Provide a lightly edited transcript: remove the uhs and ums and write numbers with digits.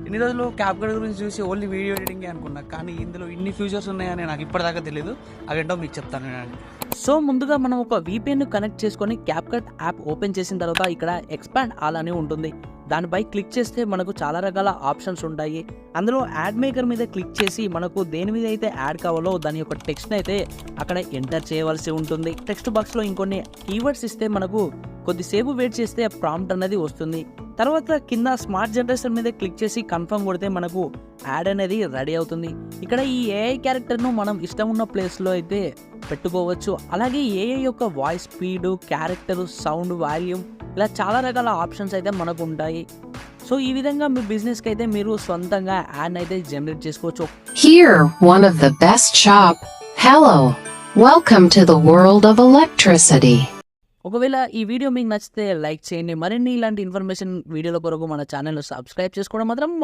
ఇన్ని రోజులు క్యాప్కట్ గురించి చూసి ఓన్లీ వీడియో ఎడిటింగే అనుకున్నా, కానీ ఇందులో ఇన్ని ఫ్యూచర్స్ ఉన్నాయని నాకు ఇప్పటిదాకా తెలియదు. అవేంటో మీకు చెప్తాను నేను. సో ముందుగా మనం ఒక VPN కనెక్ట్ చేసుకొని క్యాప్కట్ యాప్ ఓపెన్ చేసిన తర్వాత ఇక్కడ ఎక్స్పాండ్ ఆల్ అని ఉంటుంది. దానిపై క్లిక్ చేస్తే మనకు చాలా రకాల ఆప్షన్స్ ఉంటాయి. అందులో యాడ్ మేకర్ మీద క్లిక్ చేసి మనకు దేని మీద అయితే యాడ్ కావాలో దాని యొక్క టెక్స్ట్ అయితే అక్కడ ఎంటర్ చేయవలసి ఉంటుంది. టెక్స్ట్ బాక్స్లో ఇంకొన్ని కీవర్డ్స్ ఇస్తే మనకు కొద్దిసేపు వెయిట్ చేస్తే ప్రాంప్ట్ అనేది వస్తుంది. తర్వాత కింద స్మార్ట్ జనరేషన్ మీద క్లిక్ చేసి కన్ఫర్మ్ కొడితే మనకు యాడ్ అనేది రెడీ అవుతుంది. ఇక్కడ ఈ AI క్యారెక్టర్ను మనం ఇష్టం ఉన్న ప్లేస్లో అయితే పెట్టుకోవచ్చు. అలాగే AI యొక్క voice speed, character, sound, volume ఇలా చాలా రకాల ఆప్షన్స్ అయితే మనకు ఉంటాయి. సో ఈ విధంగా మీ బిజినెస్కి అయితే మీరు సొంతంగా యాడ్ అయితే జనరేట్ చేసుకోవచ్చు. Here, one of the best shop. Hello, welcome to the world of electricity. ఒకవేళ ఈ వీడియో మీకు నచ్చితే లైక్ చేయండి. మరిన్ని ఇలాంటి ఇన్ఫర్మేషన్ వీడియోల కొరకు మన ఛానల్ సబ్స్క్రైబ్ చేసుకోవడం మాత్రం